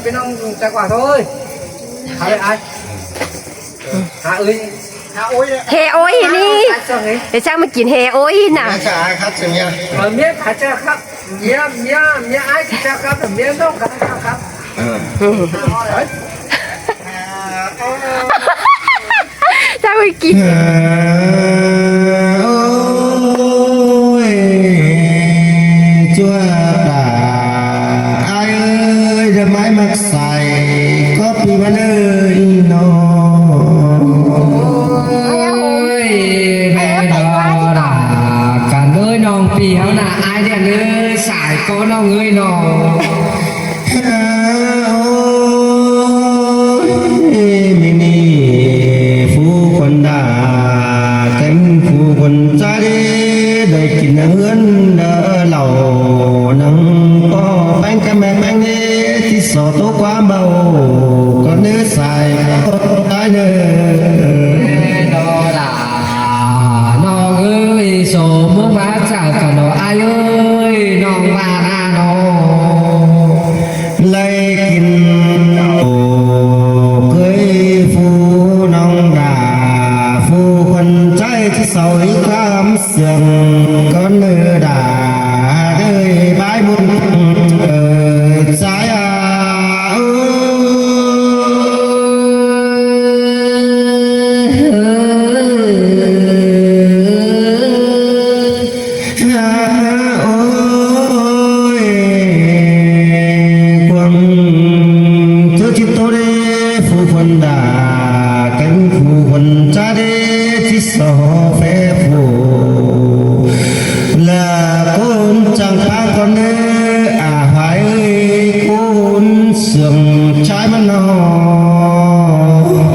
bên ông trả quả thôi hả đây ai hả ơi hè ối đi để sao mà chuyện hè ối nè miếng hả cha khắp miếng ai cha khắp là miếng đâu cả cha khắp sao mà chuyện ôi chúa đã ai ơi đã mãi mặc xài có bị bạn ơi nó cả nơi nòng pì hao là ai đẻ nơi xài có nó người nò mini phu quân đã cánh phu quân ra đi đời kín hướng đỡ lầu nắng có bánh cam bánh đi thì sổ tố quá màu có nước xài có cái nơi đó là nó ơi sổ muốn bác trả cả nó ai ơi nó mà na nó lấy kín cưới phu nông đà phu quân trái chứ sầu ý cam sườn con nữ đà đời bãi muôn trái trái mà nó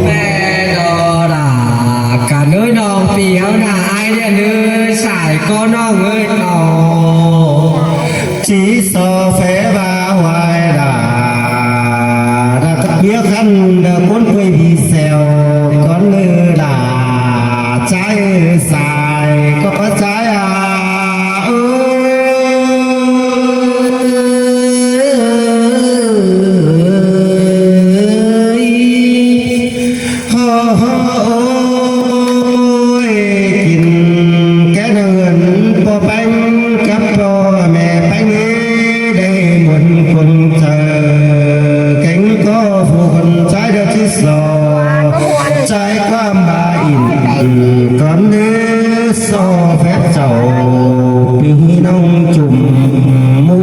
mẹ đó là cả nơi nòng pì hao là ai đẻ nơi xài có nó người nò chỉ so phé ba hoài đã thật biết khăn đã muốn quay vì xèo con lư là trái xài có trái trái qua ba in con nước so phép giàu vì nông trùm mũ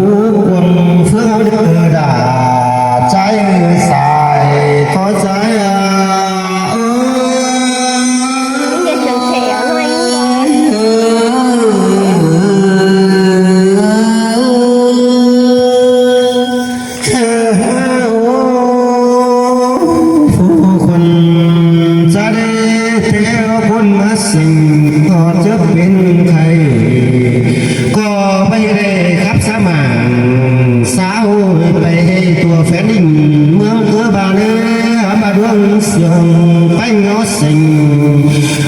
quần phương đưa đà trái xài có trái sinh có chấp bên thầy có bây đề khắp xã mạng xã hội bày tua phép đình mương cửa bà nê bà đuông sườn bánh nó sinh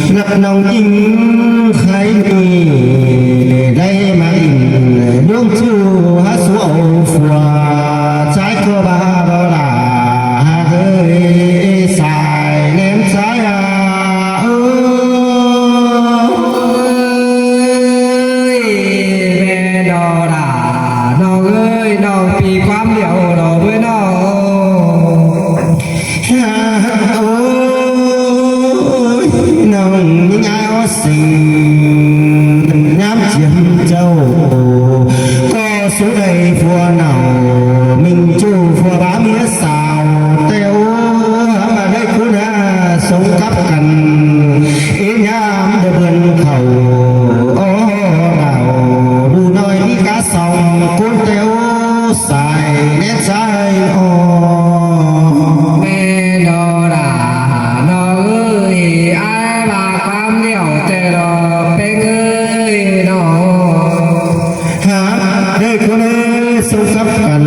ngập nồng in khai nì đây mà in đuông chu hát số ẩu phùa trái của bà đó là hà ơi xài ném tráiความเดียวเราด้วยเนาะน้องยังไงว่าสิ่งน้ำเจียมเจ้าก็สุดได้ฟัวเนามิงจูฟัวบ้าเมียสาวเตียวมาได้คุณาสงกับกันเอ็นยามเดินเขาโอ้เราดูหน่อยมีกาสองคุณเตียวใส่เน็ตใส่โอแม่นอด่าน้องเอ้ยไอ้บาความเดียวแต่รอเป็นเอ้ยน้องหาได้คนสุขสับกัน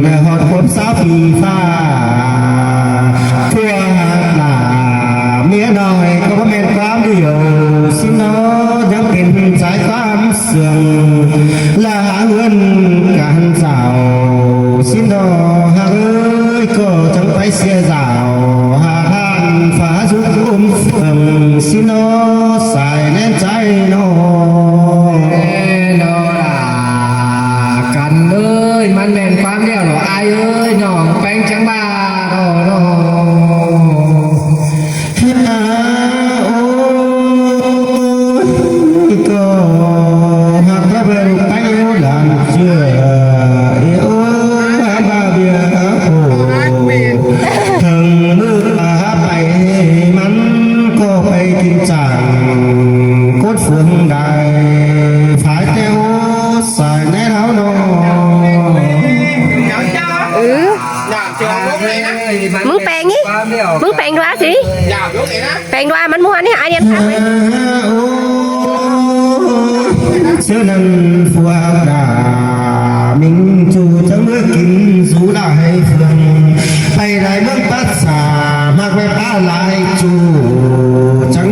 ได้หอดผมสาวปีฟ้าทั่วหาหน้าเมียน้อยก็เพราะเป็นความเดียวสิน้อยังเป็นสายความเสื่อมและหาเงินการสาวสิน้อหา เสียสาวหาทานฟ้าสุดอุ้มเฟื่องสิโนสายแน่นใจโน โนรากันเอ้ยมันแม่นความเดียวหรออายเอ้ยน้องแป้งจังบ้าโนโน โอ้ยก็หากพระเบิกไปหลานเชื่อโอ้บาเบียโอ้ถึงมือไปมันก็ไปกินจางโคตรเฟืองได้ฝ่ายเต้วใส่ในเท้าโน เออมึงแปลงงี้มึงแปลงด้วยสิแปลงด้วยมันม้วนนี่ไอเดียนทักไหม เสื้อนังฟัวดามิงจูจะเมื่อกินสูดาให้เฟืองไปได้เมืองปัสสามากไปป้าลายจูจัง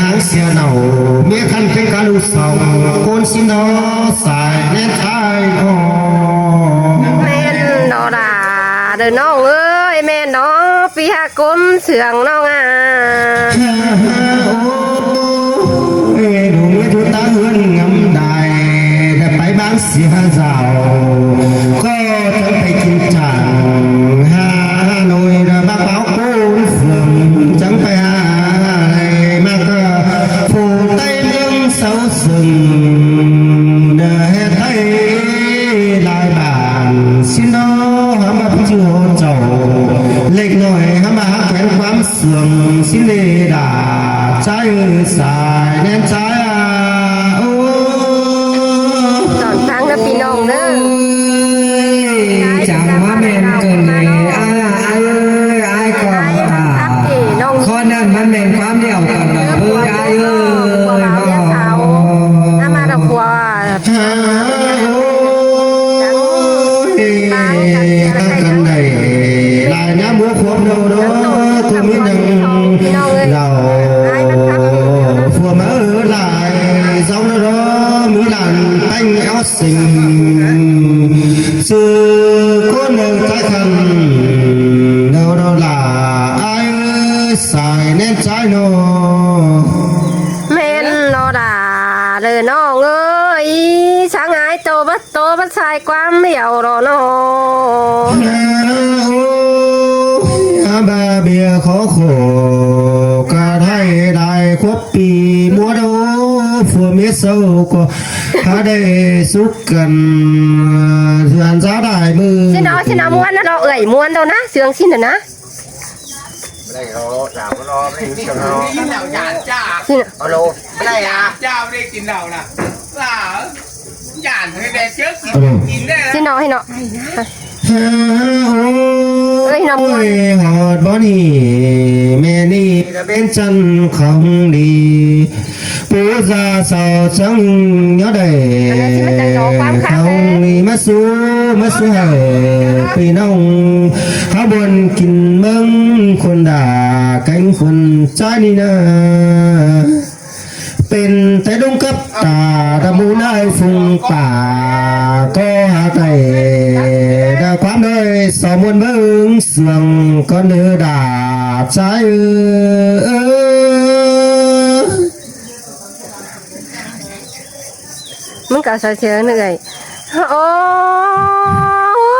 หางเสียเหนาเมียคันเป็นการอุสองโกนสินอสายแน่นท้ายคอ แม่นดอดาเดินน้องเอ้ยแม่นดอปีหากลมเสืองน้องอ่ะ โอ้ยดูเมื่อทุตาเฮือนงำได้แต่ไปบ้านเสียสาวก็จะไปกินจังหาหน่อยระบ้าเป้าโก้เฟืองจังไปหาอะไรมากก็ผู้ใต้เมืองเสาสึงเด้อไทยลายบ้านสิน้อหามาพิจูเจ้าเล็กน้อยหามาแขวนความเสื่อมสิเลดาใจสายแน่นใจโอ้ ตอนฟังนะพี่น้องเด้อ จังมาแม่นเกินเลยอายเอ้ยอายก่อนตาคนนั้นมันแม่นความเดียวกันเลยเอ้ยอายเอ้ย น้ามาดอกบัว ฮาโอ้ยกันได้ลายน้ำบัวขวบโดโดตัวมีหนึ่งเราฟัวมาลายสองโดมีหลานแต่งเอาสิ่งสื่อคนหนึ่งใจคันโดโดลาไอ้สายแน่นใจโน แม่นดอดาเดินน้องเอ้ยช่างหายโตบัดใส่ความเหี่ยวรอน้อง อาบาเบียขอโขกาไทยได้ครบปีมัวโดฟัวเมสโซก็หาได้สุกกันเถื่อนสาวได้มือ สินอม้วนนะเราเอ่ยม้วนเท่านะเสืองสิ้นนะ ไม่ได้รอสาวรอไม่ถึงจะรอ กินเหล้าหยาดจ้า สิ้น ฮัลโหลไม่ได้อะ จ้าไม่ได้กินเหล้านะสาวหยาดให้แดกเยอะกินได้ สินอให้เนาะ โอ้ยหอดบอนี่แม่นี่จะเป็นจันของดีปูซาสาวจังยอดได้เขานี่มาสู้ให้พี่น้องเขาบนกินเมืองคนด่ากันคนใจนี่นะเป็นแต่ดงกับตาตะมูได้ฟุงป่าก็หาไก่ได้ความเลยสมวนเบิ้งเสื่องก็เนื้อด่าใจมึงก็ใส่เสืองเหนื่อยโอ้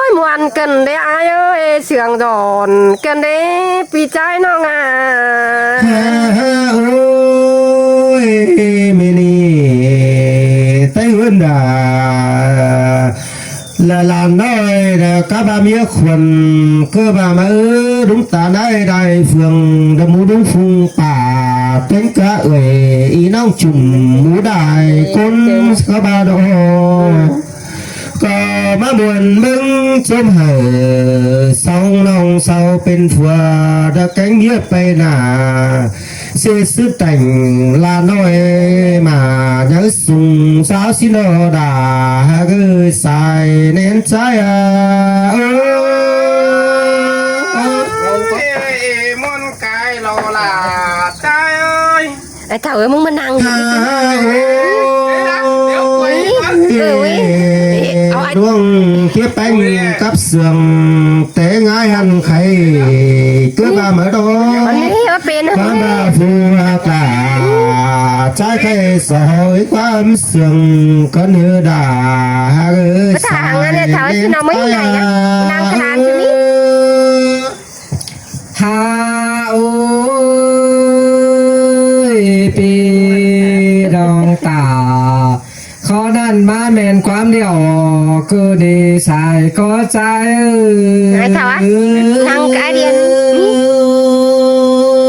ยมวนกันได้อายเอ้ยเสืองดอนกันได้ปีใจน้องอ่ะ โอ้ยเมนี่ไต้หวันด่าละลานน้อยนะกับบาเมียขวัญก็บามาดุงตาได้เฟืองดมูดุงฟุงป่าเป็นกะเอ่ยอีน้องจุ่มหมูได้คนก็บาดอก็มาบวนมึงจมเหอสองน้องเศร้าเป็นผัวตะแกงเยียบไปหนาเสียซื้อแต่งลาน้อยมาเนื้อสุ่งสาวสิโนดาก็ใส่เน้นใจมอนกายรอลาใจเอ้ย ไอ้เถ่าเอ้ยมึงมานั่ง เดี๋ยวคุย ดวงเทียบแป้งกับเสื่องแต่ง่ายหัน ăn khay cứ ba mở đó มันนี่ว่าเป็น ba ba phu cả trái khay sỏi quam sừng có nửa đà ơi ha ôiปีดองตาขอนั่นมาแมนความเดียวก็ดีสายก็ใจ ไอ้ถาวะนั่งกายเดียน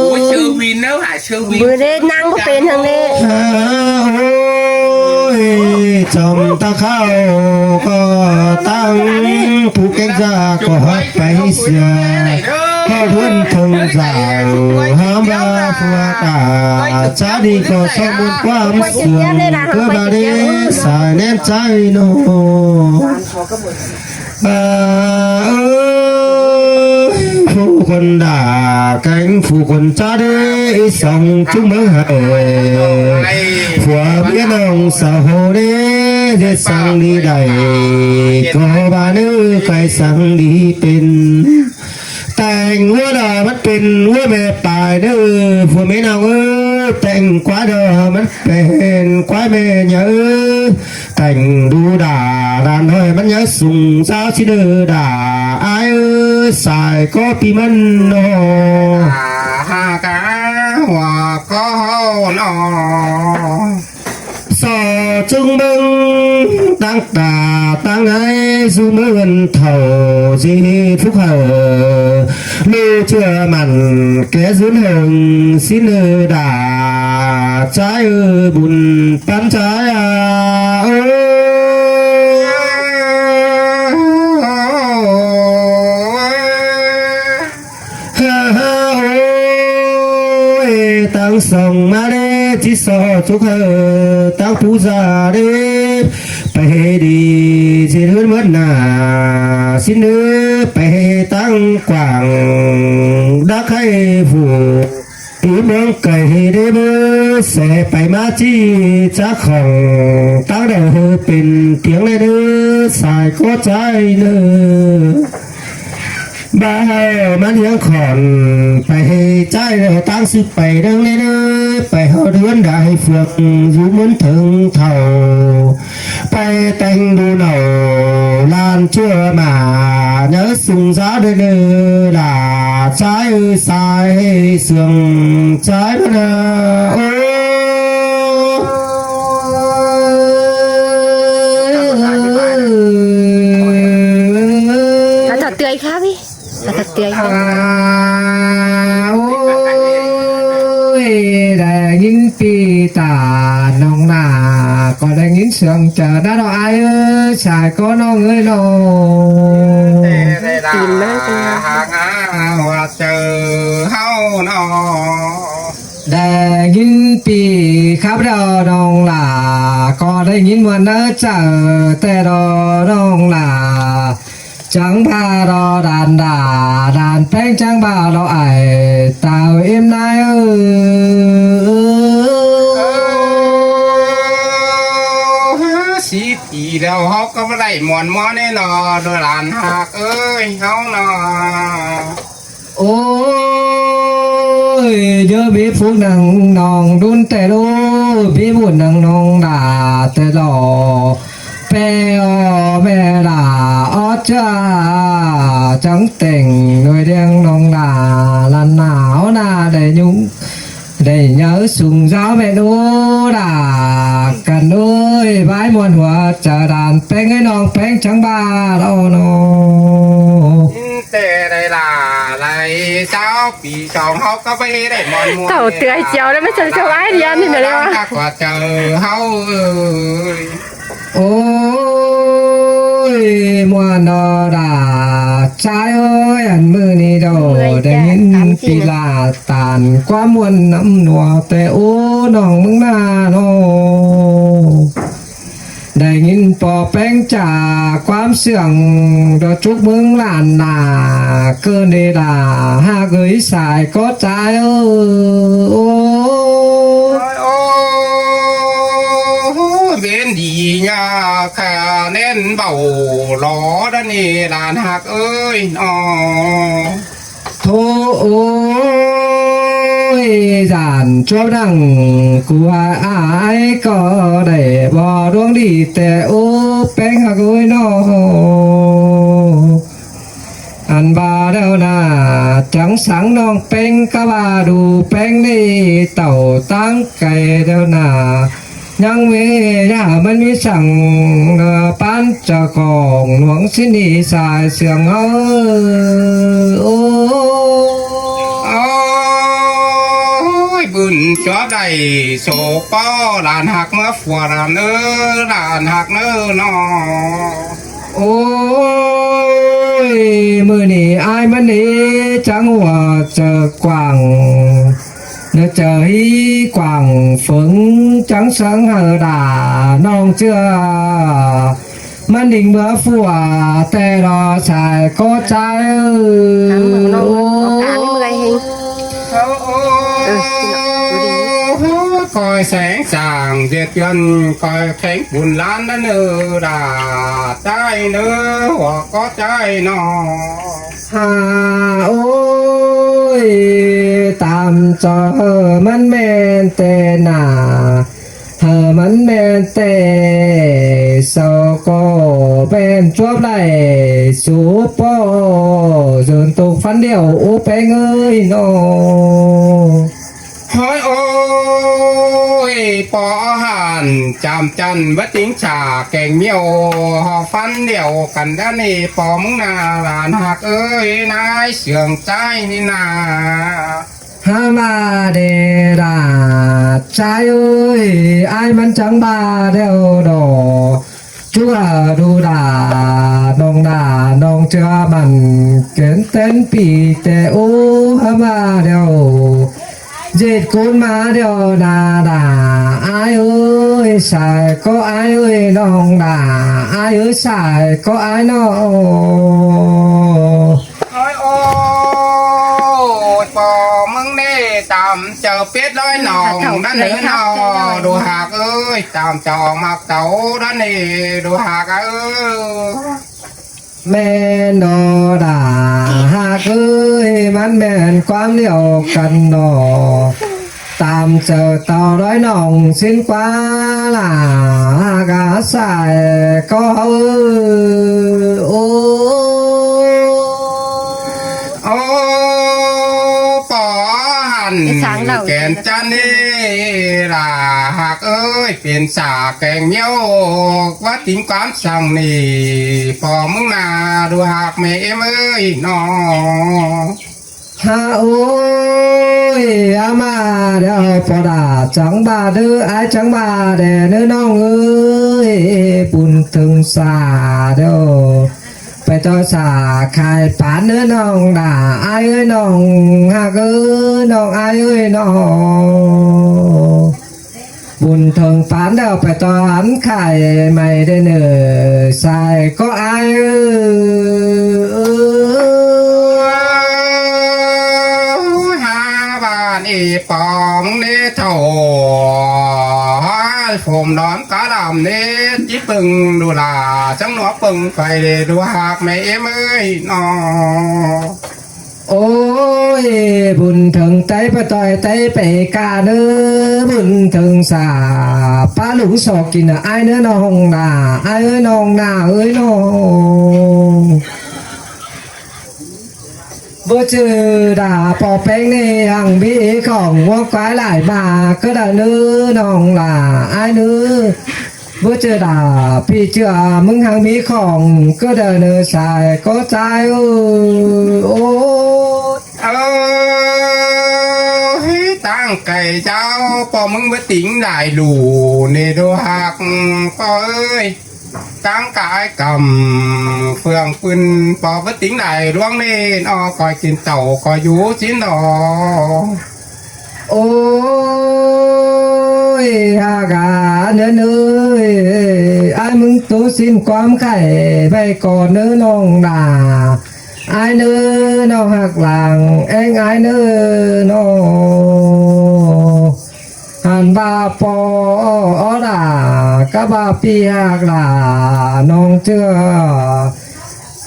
โอ้ยชื่อวินแล้วหาชื่อวิน มือได้นั่งก็เป็นทางนี้ ôi chồng ta khao có tăng phụ cách ra có hát phải xưa có luôn thông rào hám ba phua cả cha đi có cho một quam sườn cứ bà đi xài nén trái nô phụคนด่าcánh phụคนcha đi xong chúng mới hại phùa biết ông xã hồ đế để sang đi đầy có bà nữ phải sang đi bên แต่งวัวดอมันเป็นวัวแม่ตายเด้อผัวแม่นางเออแต่งกว่าดอมันเป็นกว่าแม่เยอะแต่งดูด่าด่านเฮ้ยมันเยอะสุ่งสาวชิเด้อด่าอายเออสายก็ปีมันโน หากะหัวก็นอ สอจึงบึงตั้งตาตั้งไงสู้เมื่อนเท่าสิทุกเหอลูเชื่อมันแกสุนหงสินด่าใจบุญปันใจโอ้ตั้งส่งมาเด้ที่สอทุกเหอตั้งผู้จาเด้ไปดีสิเฮือนเมื่อหน้าสิเนื้อไปตั้งกว่างดักให้ผู้ปีเมืองไก่ได้เมื่อเสไปมาจี้จะของตั้งเด้อเป็นเตียงเลยเด้อสายก็ใจเนื้อ บ้ามันยังขอนไปใจเราตั้งสึกไปดังเลยไปเขาเดือนได้เฟือกอยู่เหมือนถึงเท่าไปแต่งดูเหนาลานเชื่อมาเนื้อสุ่งสาเด้อด่าใจสายเสื่องใจมันโอ้ แล้วถัดเตยค่ะพี่ถัดเตยค่ะ โอ้ยได้ยินปีตาน้องนาก็ได้ยินเสียงเจอหน้าเราไอ้เอ้ยชายก็น้องเอ้ยน้อง กินมากเลยหากะหัวเจอเฮานอ ได้ยินปีครับเราน้องลาก็ได้ยินวันนั้นเจอแต่เราน้องลาจังพารอดานด่าดานแป้งจังบ่าเราไอเต่าเอ็มนายเออ สีตีเดียวเขาก็ไม่ได้หมอนหมอแน่นอโดยหลานหักเอ้ยเฮานอ โอ้ยเยอะบีพวกนังนองดุนแต่โลบีบุญนังนองด่าแต่หล่อแปรแม่ด่าออจ้าจังเต่งหน่วยเดียงนองด่าลันหนาวหน้าได้ยุ่งได้nhớ sùng giáo mẹ đô đà cần ơi bái muôn hòa chờ đàn bén ấy non bén trắng ba đâu nó แต่ได้ล่ะไรเช้าปีสองเขาก็ไม่ได้หมอนหมอน เต่าเตยเจียวแล้วไม่ใช่ชาวไอ้เดียนนี่นะเลยวะ กว่าเจอเฮาเอ้ย ôi muôn nó đà trái ơi ăn mưa ni đâu để nhìn tì là tàn quá muôn năm nùa tê ô nòng mưng na nóได้ยินปอแป้งจ่าความเสื่องดอจุกเมืองลานนาเกินเดดาหากเอ้ยสายก็ใจโอ้ โอ้เบนดีงาม แค่เน้นเบาหลอด้านนี้หลานหักเอ้ยน้อ โธ่โอ้ยจานชั่วดังกูว่าอายก็ได้บ่ดวงดีแต่โอ้แป้งหักเอ้ยน้ออันบาเดวนาจังสังน้องเป็งกะบาดูแป้งนี่เต่าตั้งไก่เดวนายังเวยามันมีสั่งปันเจะของหลวงสินีสายเสียงเอโอ้ โอ้ยบุญจอได้โศกป้อหลานหักเมื่อฝัวหลานเออหลานหักเนื้อน้อ โอ้ยมือนี่อายมันนี่จังหวะเจอกวางเนื้อเจอฮีกวางฝนจังสังหาดาน้องเจือมันดิ่งเมื่อฝัวแต่รอชายก็ใจ น้ำมือน้องกลางเมื่อยเฮง คอยแสงสางเดียดยันคอยแข็งบุญล้านนั่นเออดาใจเนื้อหัวก็ใจนอ หาโอ้ยตามจอมันแม่นแต่หนามันแม่นแต่สก็เป็นจวบไหลสูปอจนตกฟันเดียวโอ้แปงเอ้ยน้อ เฮ้ยโอ้ยปอหันจำจันวัดจิงฉาแกงเมียวหอฟันเดียวกันด้านนี้ปอมึงนาหลานหักเอ้ยนายเสื่องใจนี่นา ฮามาเดราใจเอ้ยไอ้มันจังบาเดียวดอจุกาดูดาน้องดาน้องเจ้ามันเกินเต้นปีแต่โอ้ฮามาเดียวเจ็ดคนมาเดียวดาดาไอ้เอ้ยสายก็ไอ้เอ้ยน้องดาไอ้เอ้ยสายก็ไอ้น้อง โอ้ยโอ้ยปอมึงนี่ตามเจอเป็ดร้อยหนองด้านเหนือนอดูหากเอ้ยตามจอมักเต่าด้านนี้ดูหากเอ้ย แม่นอดาหากเอ้ยมันแม่นความเดียวกันนอตามเจอต่อร้อยน้องสิ้นกว่าล่ะหากาสายก็เอ้ยโอ้ โอ้ปอหันแกนจันนี่ล่ะหากเอ้ยเป็นสาแกงเมียวว่าติงความสั่งนี่ปอมึงนาดูหากแม่เอ็มเอ้ยน้อ ฮาโอ้ยอามาเดี๋ยวพอดาจังบาเด้อไอจังบาเด้อเนื้อน้องเอ้ยปุ่นถึงสาเด้อไปต่อสาขายป่านเนื้อน้องด่าไอเอ้ยน้องหากเอ้ยน้องไอเอ้ยน้องบุญถึงป่านเดี๋ยวไปต่อหันขายไม่ได้เนื้อใส่ก็ไอเอ้ย หาบ้านอีปองนี่เท่าผมนอนกะดำนี่จิปึงดูลาจังหนอปึงไปดูหากแม่เอ็มเอ้ยน้อ โอ้ยบุญถึงใจไปต่อยใจไปกาเนื้อบุญถึงสาป้าหลูสอกกินไอ้เนื้อน้องนาไอ้เอ้ยน้องนาเอ้ยน้องบ่เจอด่าปอแป้งในหังบีของว่าควายหลายมาก็ได้เนื้อน้องล่ะไอ้เนื้อบ่เจอด่าพี่เชื่อมึงหังมีของก็ได้เนื้อสายก็ใจโอ้เออตั้งไก่เจ้าปอมึงไปติ๋งได้หลูนี่ดูหากปอเอ้ยตั้งกายกำเฟืองปืนปอไปติ๋งได้ร่วงนี่นอคอยกินเต่าคอยอยู่ชิ้นดอ โอ้ยฮากาเนื้อเนื้อไอ้มึงตัวสิ้นความไข่ไปก่อนเนื้อน้องด่าไอ้เนื้อน้องหักหลังเอ็งไอ้เนื้อน้องฮา านบาปอดากะบาปีหักลาน้องเจือ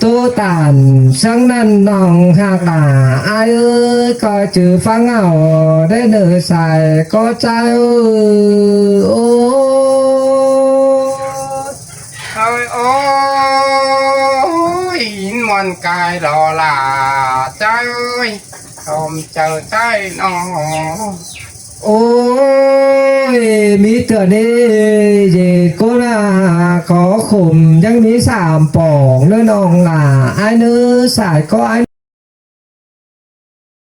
ตัวตานสังนั้นน้องหักลาอายเอ้ยก็จือฟังเอาได้เนื้อใส่ก็ใจโอ้ เอ้ยโอ้ยมวนกายรอลาใจเอ้ยชมเจอใจน้อง โอ้ยมีเตือนนี่เย็ดก็น่าขอข่มยังมี3 ป่องเนื้อน้องล่ะไอ้เนื้อสายก็ไอ้